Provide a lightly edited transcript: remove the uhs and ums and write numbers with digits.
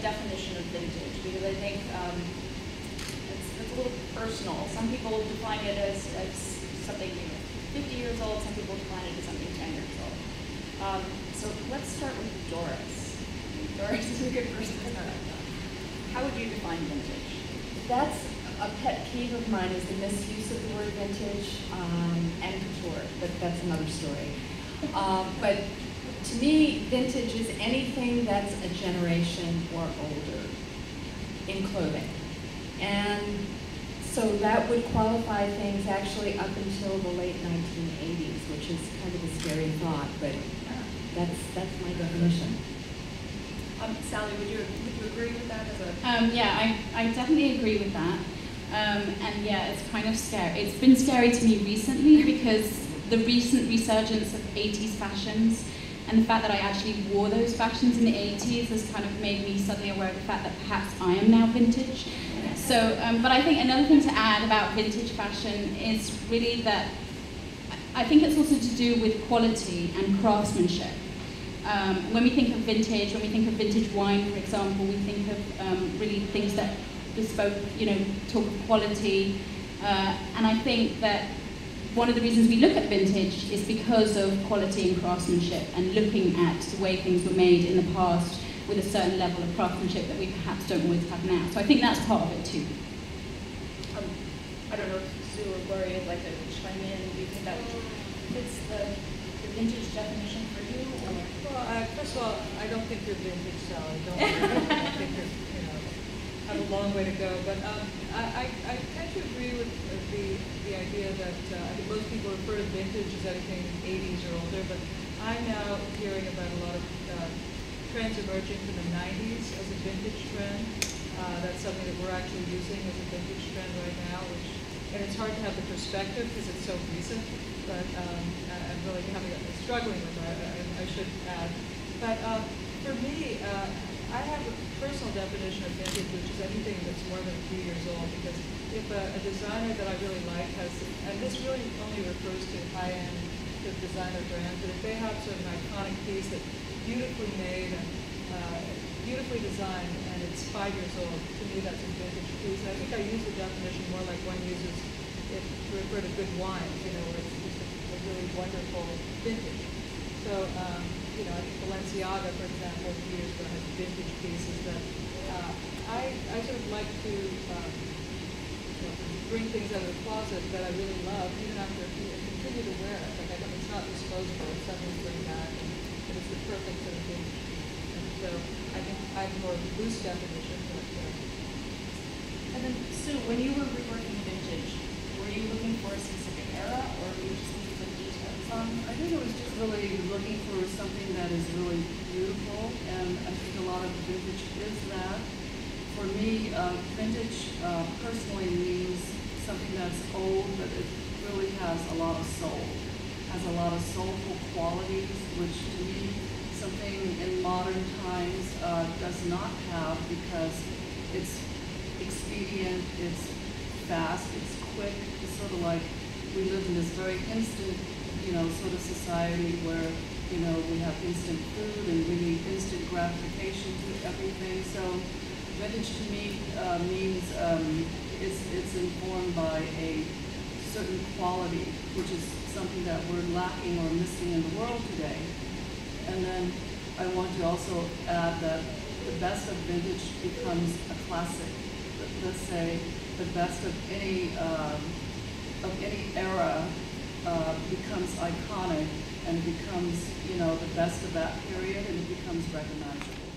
definition of vintage, because I think it's a little personal. Some people define it as something 50 years old, some people define it as something 10 years old. So let's start with Doris. Doris is a good person to start. How would you define vintage? That's a pet peeve of mine, is the misuse of the word vintage and couture, but that's another story. But to me, vintage is anything that's a generation or older in clothing. And so that would qualify things actually up until the late 1980s, which is kind of a scary thought, but that's my definition. Sally, would you agree with that as a... Yeah, I definitely agree with that. And yeah, it's kind of scary. It's been scary to me recently because the recent resurgence of 80s fashions and the fact that I actually wore those fashions in the 80s has kind of made me suddenly aware of the fact that perhaps I am now vintage. So, but I think another thing to add about vintage fashion is really that I think it's also to do with quality and craftsmanship. When we think of vintage wine, for example, we think of really things that bespoke, talk of quality. And I think that one of the reasons we look at vintage is because of quality and craftsmanship and looking at the way things were made in the past with a certain level of craftsmanship that we perhaps don't always have now. So I think that's part of it too. I don't know if Sue or Gloria would like to chime in. Do you think that fits the vintage definition for you? Or? Well, first of all, I don't think you're vintage, Sally. I think you're, have a long way to go. But I tend to agree with the idea that I think most people refer to vintage as anything 80s or older, but I'm now hearing about a lot of trends emerging from the 90s as a vintage trend. That's something that we're actually using as a vintage trend right now, and it's hard to have the perspective because it's so recent, but I'm really struggling with that, I should add. But for me, I have a personal definition of vintage, which is anything that's more than a few years old, because if a designer that I really like has, and this really only refers to high-end designer brands, but if they have sort of an iconic piece that's beautifully made and beautifully designed, and it's 5 years old, to me that's a vintage piece. And I think I use the definition more like one uses it to refer to good wines, where it's just a really wonderful vintage. So, I think Balenciaga, for example, a few years ago has vintage pieces that I sort of like to bring things out of the closet that I really love, even after a few, and continue to wear it. Like it's not disposable, it's something to bring back, and it's the perfect sort of vintage piece. So I think I have more loose definition for it. And then, Sue, when you were reworking vintage, were you looking for a specific era, or were you just looking for details? I think I was just really looking for something that is really beautiful, and I think a lot of vintage is that. For me, vintage personally means something that's old, but it really has a lot of soul, has a lot of soulful qualities, which to me, something in modern times does not have, because it's expedient, it's fast, it's quick. It's sort of like we live in this very instant, sort of society where, we have instant food and we need instant gratification to everything. So vintage to me means it's informed by a certain quality, which is something that we're lacking or missing in the world today. And then I want to also add that the best of vintage becomes a classic. Let's say the best of any era becomes iconic, and it becomes, the best of that period, and it becomes recognizable.